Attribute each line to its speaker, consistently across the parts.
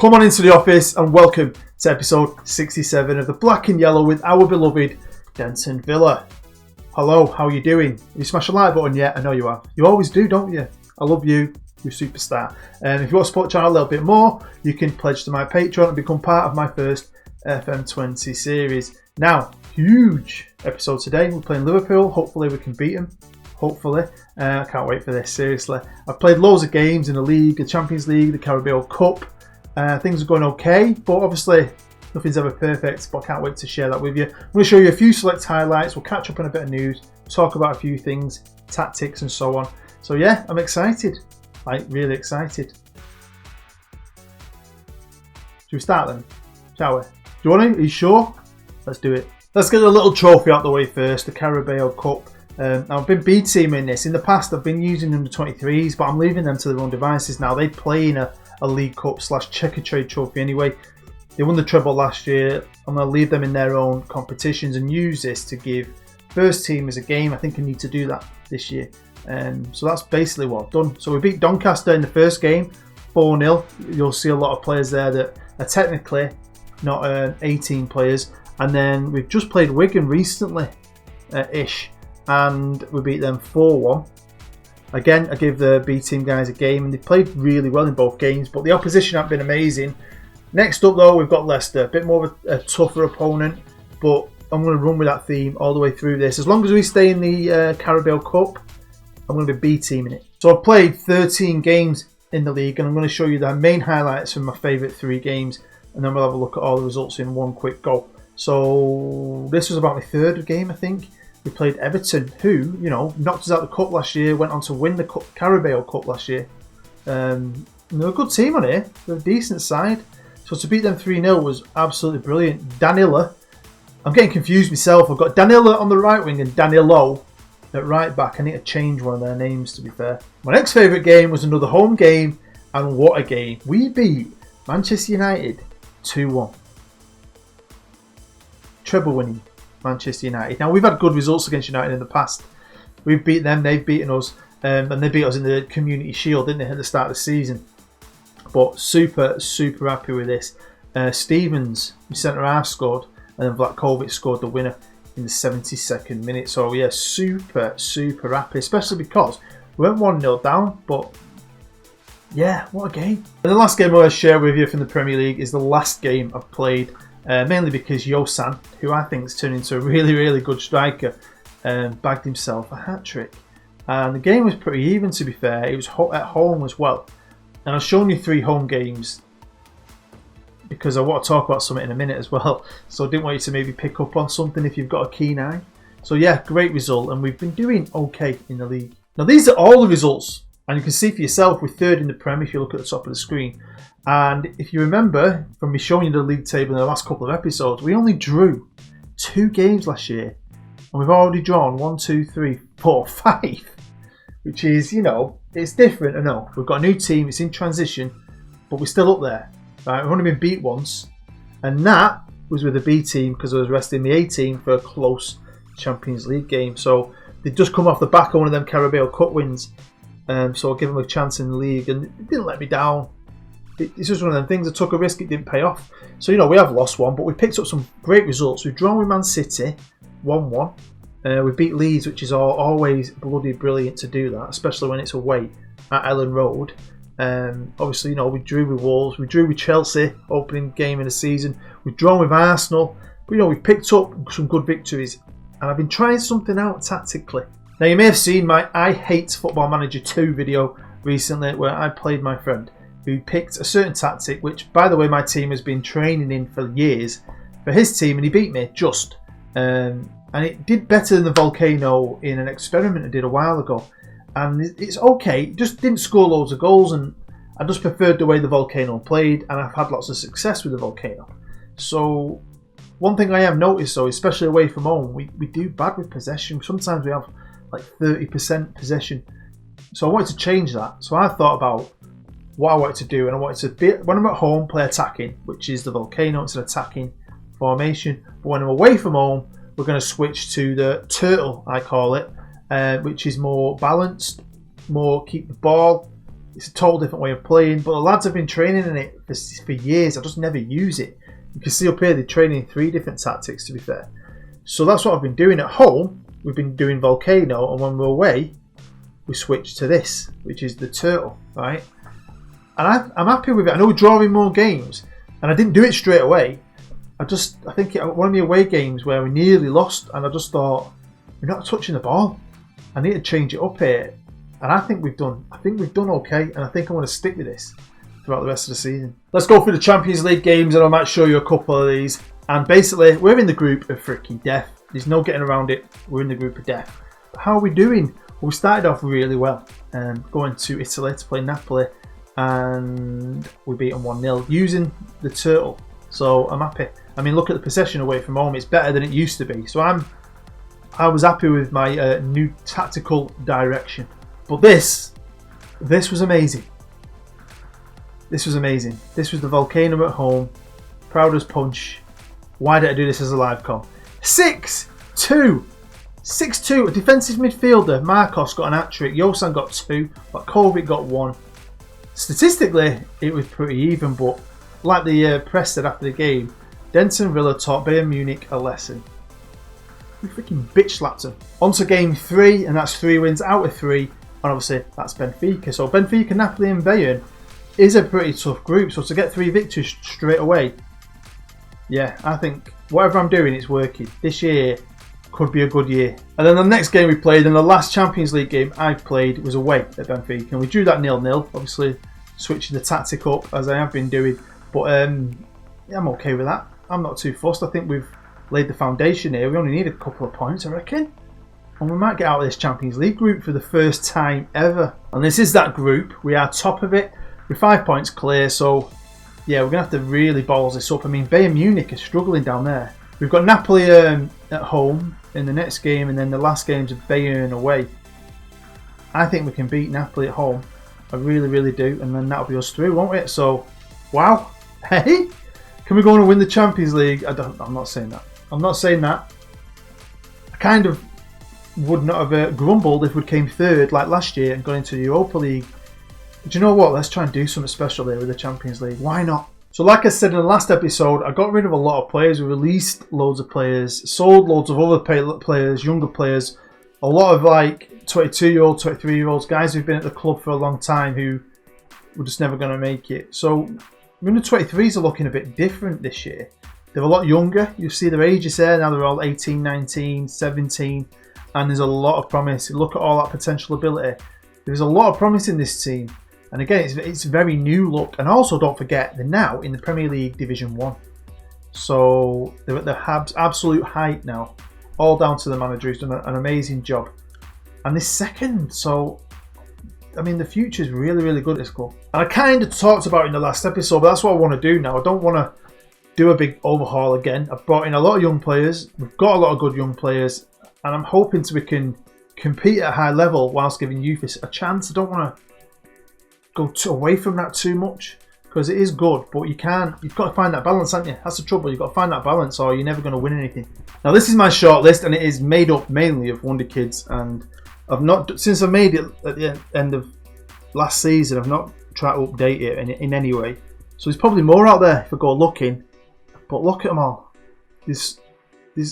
Speaker 1: Come on into the office and welcome to episode 67 of the Black and Yellow with our beloved Denton Villa. Hello, how are you doing? Have you smashed the like button yet? I know you have. You always do, don't you? I love you. You're a superstar. And if you want to support the channel a little bit more, you can pledge to my Patreon and become part of my first FM20 series. Now, huge episode today. We're playing Liverpool. Hopefully we can beat them. Hopefully. I can't wait for this, seriously. I've played loads of games in the league, the Champions League, the Carabao Cup. Things are going okay, but obviously nothing's ever perfect, but I can't wait to share that with you. I'm going to show you a few select highlights. We'll catch up on a bit of news, talk about a few things, tactics and so on. So yeah, I'm excited. Like, really excited. Should we start then? Shall we? Do you want to? Are you sure? Let's do it. Let's get a little trophy out the way first, the Carabao Cup. I've been B-teaming this. In the past, I've been using under 23s, but I'm leaving them to their own devices now. They play in a League Cup / Checker Trade trophy anyway. They won the treble last year. I'm going to leave them in their own competitions and use this to give first team as a game. I think I need to do that this year. So that's basically what I've done. So we beat Doncaster in the first game, 4-0. You'll see a lot of players there that are technically not 18 players. And then we've just played Wigan recently, ish. And we beat them 4-1. Again, I gave the B team guys a game and they played really well in both games, but the opposition have been amazing. Next up though, we've got Leicester, a bit more of a tougher opponent, but I'm going to run with that theme all the way through this. As long as we stay in the Carabao Cup, I'm going to be B teaming it. So I've played 13 games in the league and I'm going to show you the main highlights from my favourite 3 games, and then we'll have a look at all the results in one quick go. So this was about my third game, I think. We played Everton, who, you know, knocked us out of the cup last year, went on to win the Carabao Cup last year. They're a good team on here. They're a decent side. So to beat them 3-0 was absolutely brilliant. Danila, I'm getting confused myself. I've got Danila on the right wing and Danilo at right back. I need to change one of their names, to be fair. My next favourite game was another home game, and what a game. We beat Manchester United 2-1. Treble winning Manchester United. Now, we've had good results against United in the past. We've beat them, they've beaten us, and they beat us in the Community Shield, didn't they, at the start of the season. But super happy with this. Stevens, the centre-half, scored, and then Vlahovic scored the winner in the 72nd minute. So, yeah, super happy, especially because we went 1-0 down, but yeah, what a game. And the last game I want to share with you from the Premier League is the last game I've played. Mainly because Yosan, who I think has turned into a really good striker, bagged himself a hat-trick. And the game was pretty even, to be fair. It was at home as well. And I've shown you 3 home games because I want to talk about something in a minute as well. So I didn't want you to maybe pick up on something if you've got a keen eye. So yeah, great result. And we've been doing okay in the league. Now these are all the results. And you can see for yourself, we're 3rd in the Prem if you look at the top of the screen. And if you remember from me showing you the league table in the last couple of episodes, we only drew 2 games last year. And we've already drawn 1, 2, 3, 4, 5. Which is, you know, it's different, I know. We've got a new team, it's in transition, but we're still up there. Right? We've only been beat once. And that was with the B team because I was resting the A team for a close Champions League game. So they'd just come off the back of one of them Carabao Cup wins. So I'll give them a chance in the league. And it didn't let me down. It's just one of them things. I took a risk, it didn't pay off. So, you know, we have lost one, but we picked up some great results. We've drawn with Man City, 1-1. We beat Leeds, which is always bloody brilliant to do that, especially when it's away at Ellen Road. Obviously, you know, we drew with Wolves, we drew with Chelsea, opening game in the season. We've drawn with Arsenal, but, you know, we've picked up some good victories. And I've been trying something out tactically. Now, you may have seen my I Hate Football Manager 2 video recently where I played my friend who picked a certain tactic, which, by the way, my team has been training in for years for his team, and he beat me just. And it did better than the VOLCANO in an experiment I did a while ago. And it's okay, it just didn't score loads of goals, and I just preferred the way the VOLCANO played, and I've had lots of success with the VOLCANO. So, one thing I have noticed, though, especially away from home, we do bad with possession. Sometimes we have like 30% possession. So I wanted to change that. So I thought about what I wanted to do, and I wanted to be, when I'm at home, play attacking, which is the VOLCANO. It's an attacking formation. But when I'm away from home, we're going to switch to the turtle, I call it, which is more balanced, more keep the ball, It's a total different way of playing, but the lads have been training in it for years. I just never use it. You can see up here they're training in 3 different tactics, to be fair. So that's what I've been doing at home. We've been doing Volcano, and when we're away, we switch to this, which is the turtle, right? And I'm happy with it. I know we're drawing more games, and I didn't do it straight away. I think one of the away games where we nearly lost, and I just thought, we're not touching the ball. I need to change it up here. And I think we've done okay, and I think I want to stick with this throughout the rest of the season. Let's go through the Champions League games, and I might show you a couple of these. And basically, we're in the group of freaking death. There's no getting around it. We're in the group of death. How are we doing? Well, we started off really well. Going to Italy to play Napoli, and we beat them 1-0 using the turtle. So I'm happy. I mean, look at the possession away from home. It's better than it used to be. So I was happy with my new tactical direction. But this was amazing. This was amazing. This was the Volcano at home. Proud as punch. Why did I do this as a live com? 6-2. 6-2. A defensive midfielder. Marcos got an hat-trick. Josan got 2. Kovic got 1. Statistically, it was pretty even, but like the press said after the game, Denton Villa taught Bayern Munich a lesson. We freaking bitch slapped them. On to game 3, and that's 3 wins out of 3. And obviously, that's Benfica. So Benfica, Napoli and Bayern is a pretty tough group. So to get 3 victories straight away, yeah, I think whatever I'm doing, it's working. This year could be a good year. And then the next game we played, and the last Champions League game I played, was away at Benfica. And we drew that 0-0, obviously switching the tactic up as I have been doing. But yeah, I'm okay with that. I'm not too fussed. I think we've laid the foundation here. We only need a couple of points, I reckon. And we might get out of this Champions League group for the first time ever. And this is that group. We are top of it. We're 5 points clear. So, yeah, we're going to have to really balls this up. I mean, Bayern Munich is struggling down there. We've got Napoli at home in the next game. And then the last game's of Bayern away. I think we can beat Napoli at home. I really, really do. And then that'll be us through, won't it? So, wow. Hey, can we go on and win the Champions League? I'm not saying that. I'm not saying that. I kind of would not have grumbled if we came 3rd like last year and gone into the Europa League. But you know what? Let's try and do something special there with the Champions League. Why not? So like I said in the last episode, I got rid of a lot of players. We released loads of players, sold loads of other players, younger players. A lot of like 22-year-olds, 23-year-olds, guys who've been at the club for a long time who were just never going to make it. So under 23s are looking a bit different this year. They're a lot younger. You see their ages there. Now they're all 18, 19, 17. And there's a lot of promise. Look at all that potential ability. There's a lot of promise in this team. And again, it's a very new look. And also, don't forget, they're now in the Premier League Division 1. So they're at the absolute height now. All down to the manager who's done an amazing job. And this second. So, I mean, the future's really, really good at this club. And I kind of talked about it in the last episode, but that's what I want to do now. I don't want to do a big overhaul again. I've brought in a lot of young players. We've got a lot of good young players. And I'm hoping we can compete at a high level whilst giving youth a chance. I don't want to go away from that too much because it is good, but you've got to find that balance, haven't you? That's the trouble. You've got to find that balance or you're never going to win anything. Now, this is my short list and it is made up mainly of wonder kids. And I've not, since I made it at the end of last season, I've not tried to update it in any way. So there's probably more out there if I go looking. But look at them all. There's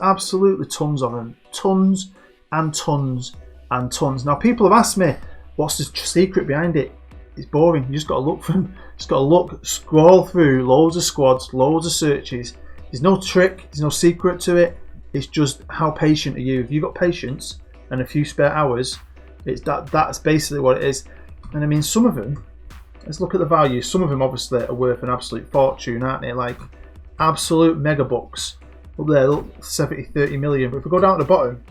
Speaker 1: absolutely tons of them. Tons and tons and tons. Now, people have asked me, what's the secret behind it? It's boring. You just got to look for them. Just got to look, scroll through loads of squads, loads of searches. There's no trick. There's no secret to it. It's just how patient are you. If you've got patience and a few spare hours, that's basically what it is. And I mean, some of them, let's look at the value. Some of them obviously are worth an absolute fortune, aren't they? Like absolute mega bucks. Up there, look, 70, 30 million. But if we go down to the bottom,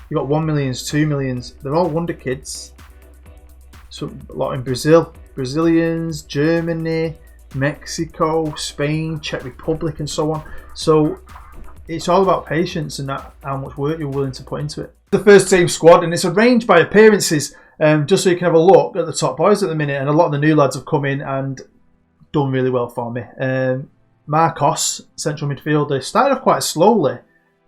Speaker 1: you've got 1 millions, 2 millions. They're all wonder kids. So a lot in Brazil, Brazilians, Germany, Mexico, Spain, Czech Republic, and so on. So it's all about patience and how much work you're willing to put into it. The first team squad, and it's arranged by appearances, just so you can have a look at the top boys at the minute. And a lot of the new lads have come in and done really well for me. Marcos, central midfielder, started off quite slowly.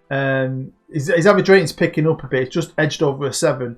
Speaker 1: His average rating's picking up a bit. It's just edged over a 7.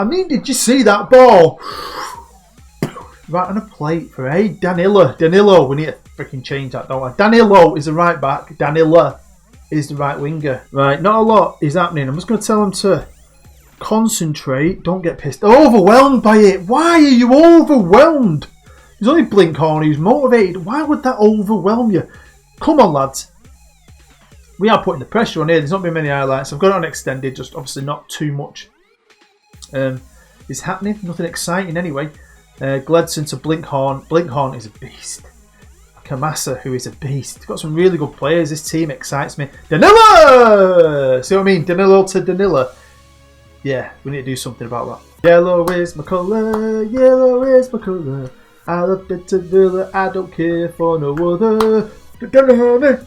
Speaker 1: I mean, did you see that ball? Right on a plate for Danilo. Danilo, we need to freaking change that, don't we? Danilo is the right back. Danilo is the right winger. Right, not a lot is happening. I'm just going to tell him to concentrate. Don't get pissed. Overwhelmed by it. Why are you overwhelmed? He's only Blinkhorn. He was motivated. Why would that overwhelm you? Come on, lads. We are putting the pressure on here. There's not been many highlights. I've got it on extended, just obviously not too much is happening. Nothing exciting anyway. Gledson to Blinkhorn. Blinkhorn is a beast. Kamasa, who is a beast. He's got some really good players. This team excites me. Danilo! See what I mean? Danilo to Danilo. Yeah, we need to do something about that. Yellow is my colour. Yellow is my colour. I love it to Villa. I don't care for no other. Danilo!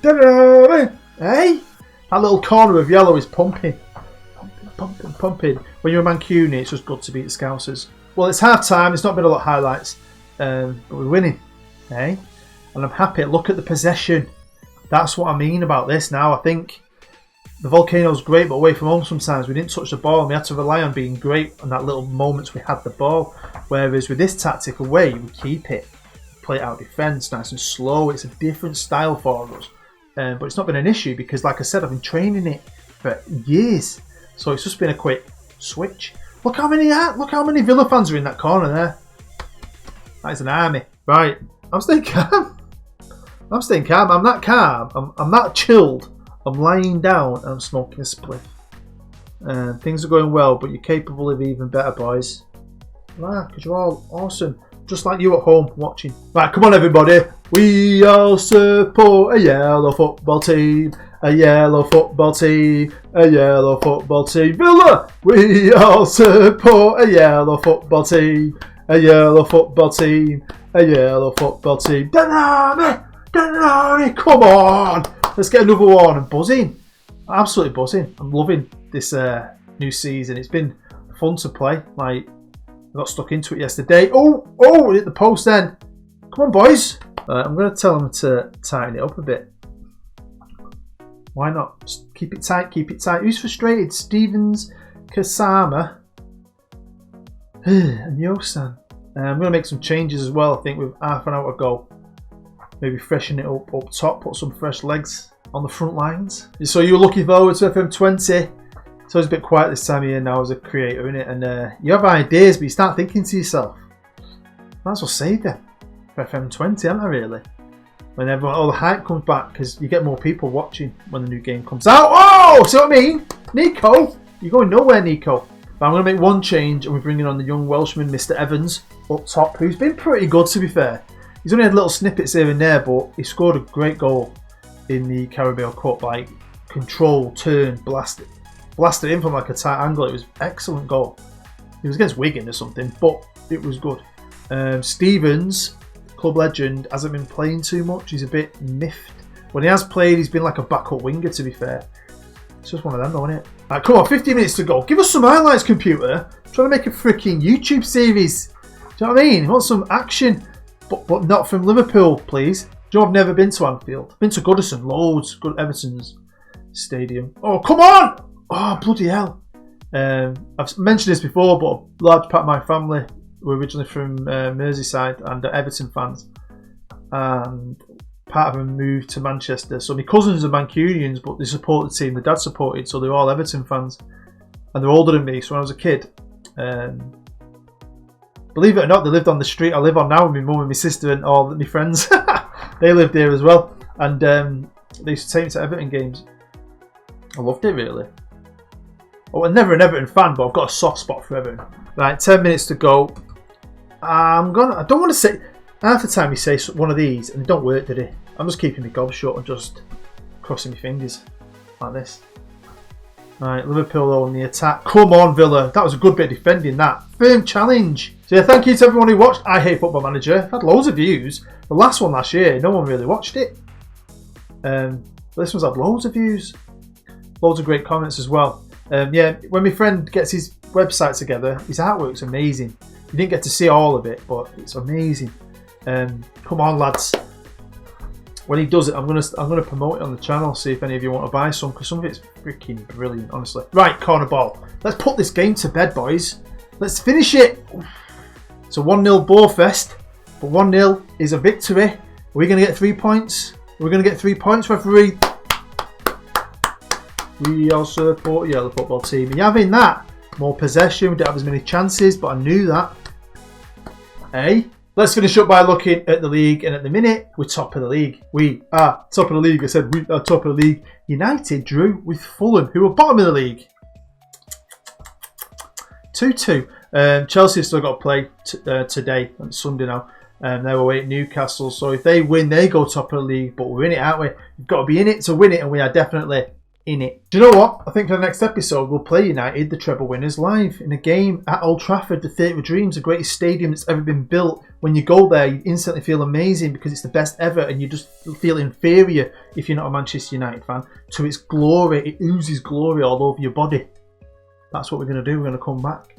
Speaker 1: Danilo! Hey? That little corner of yellow is pumping. Pumping. When you're a Mancunian, it's just good to beat the Scousers. Well, it's half time. There's not been a lot of highlights, but we're winning, eh? And I'm happy. Look at the possession. That's what I mean about this now. I think the Volcano's great, but away from home sometimes we didn't touch the ball, and we had to rely on being great on that little moments we had the ball. Whereas with this tactic away, we keep it, play it out defence, nice and slow. It's a different style for us, but it's not been an issue because, like I said, I've been training it for years. So it's just been a quick switch. Look how many Villa fans are in that corner there. That is an army. Right, I'm staying calm. I'm staying calm. I'm that calm. I'm that chilled. I'm lying down and I'm smoking a spliff. Things are going well, but you're capable of even better, boys. Right, because you're all awesome. Just like you at home watching. Right, come on everybody. We all support a yellow football team. A yellow football team. A yellow football team. Villa! We all support a yellow football team. A yellow football team. A yellow football team. Denton! Come on! Let's get another one. I'm buzzing. Absolutely buzzing. I'm loving this new season. It's been fun to play. Like, I got stuck into it yesterday. Oh! Hit the post then. Come on, boys. I'm going to tell them to tighten it up a bit. Why not? Just keep it tight, keep it tight. Who's frustrated? Stevens, Kasama, and Yosan. I'm going to make some changes as well, I think, with half an hour to go. Maybe freshen it up top, put some fresh legs on the front lines. So you were looking forward to FM20. It's always a bit quiet this time of year now as a creator, innit? And you have ideas, but you start thinking to yourself, might as well save them for FM20, haven't I, really? When all the hype comes back, because you get more people watching when the new game comes out. Oh, see what I mean? Nico, you're going nowhere, Nico. But I'm going to make one change, and we're bringing on the young Welshman, Mr. Evans, up top, who's been pretty good, to be fair. He's only had little snippets here and there, but he scored a great goal in the Carabao Cup. Like, control, turn, blast it in from like a tight angle. It was an excellent goal. It was against Wigan or something, but it was good. Stevens, club legend, hasn't been playing too much. He's a bit miffed. When he has played, he's been like a backup winger, to be fair. It's just one of them, though, isn't it? Right, come on, 15 minutes to go. Give us some highlights, computer. I'm trying to make a freaking YouTube series. Do you know what I mean? I want some action, but not from Liverpool, please. Do you know I've never been to Anfield? I've been to Goodison, loads. Good Everton's stadium. Oh, come on! Oh, bloody hell. I've mentioned this before, but a large part of my family were originally from Merseyside and Everton fans, and part of them moved to Manchester. So my cousins are Mancunians, but they support the team the dad supported, so they're all Everton fans, and they're older than me. So when I was a kid, believe it or not, they lived on the street I live on now with my mum and my sister and all my friends. They lived there as well, and they used to take me to Everton games. I loved it, really. Oh, I'm never an Everton fan, but I've got a soft spot for Everton. Right, 10 minutes to go. I don't want to say, half the time you say one of these and they don't work, do they? I'm just keeping my gob shut and just crossing my fingers like this. Right, Liverpool on the attack. Come on, Villa. That was a good bit of defending, that. Firm challenge. So yeah, thank you to everyone who watched I Hate Football Manager. Had loads of views. The last one last year, no one really watched it. This one's had loads of views. Loads of great comments as well. Yeah, when my friend gets his website together, his artwork's amazing. You didn't get to see all of it, but it's amazing. Come on, lads. when he does it, I'm gonna promote it on the channel. See if any of you want to buy some, because some of it's freaking brilliant, honestly. Right, corner ball. Let's put this game to bed, boys. Let's finish it. It's a 1-0 ball fest, but 1-0 is a victory. Are we gonna get 3 points? We're gonna get 3 points, referee. We all support the football team. Are you having that? More possession. We don't have as many chances, but I knew that. Hey. Let's finish up by looking at the league, and at the minute, we're top of the league. We are top of the league. I said we are top of the league. United drew with Fulham, who are bottom of the league. 2-2. Chelsea have still got to play today, on Sunday now. They're away at Newcastle, so if they win, they go top of the league. But we're in it, aren't we? We've got to be in it to win it, and we are definitely in it. Do you know what? I think for the next episode, we'll play United, the treble winners, live in a game at Old Trafford, the Theatre of Dreams, the greatest stadium that's ever been built. When you go there, you instantly feel amazing because it's the best ever, and you just feel inferior if you're not a Manchester United fan to its glory. It oozes glory all over your body. That's what we're going to do. We're going to come back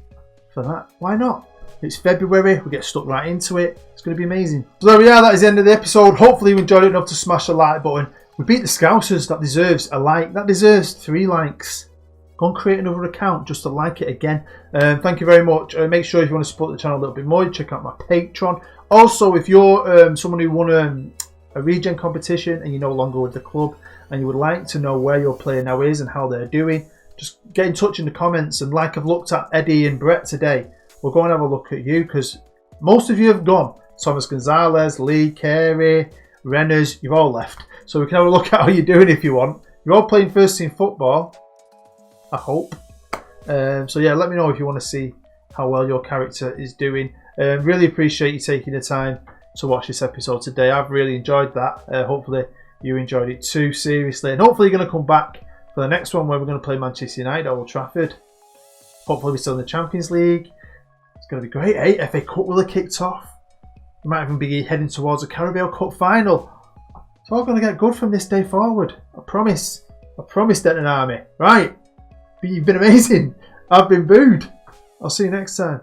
Speaker 1: for that. Why not? It's February. We get stuck right into it. It's going to be amazing. So there we are. That is the end of the episode. Hopefully you enjoyed it enough to smash the like button. We beat the Scousers. That deserves a like. That deserves 3 likes. Go and create another account just to like it again. Thank you very much. Make sure if you want to support the channel a little bit more, you check out my Patreon. Also, if you're someone who won a regen competition and you're no longer with the club and you would like to know where your player now is and how they're doing, just get in touch in the comments. And like I've looked at Eddie and Brett today, we'll go and have a look at you, because most of you have gone. Thomas Gonzalez, Lee, Carey, Renners, you've all left. So we can have a look at how you're doing if you want. You're all playing first team football, I hope. So yeah, let me know if you want to see how well your character is doing. Really appreciate you taking the time to watch this episode today. I've really enjoyed that. Hopefully you enjoyed it too, seriously. And hopefully you're going to come back for the next one where we're going to play Manchester United at Old Trafford. Hopefully we're still in the Champions League. It's going to be great, eh? FA Cup will have kicked off. We might even be heading towards a Carabao Cup final. It's all going to get good from this day forward. I promise. I promise, Denton Army. Right. But you've been amazing. I've been Booed. I'll see you next time.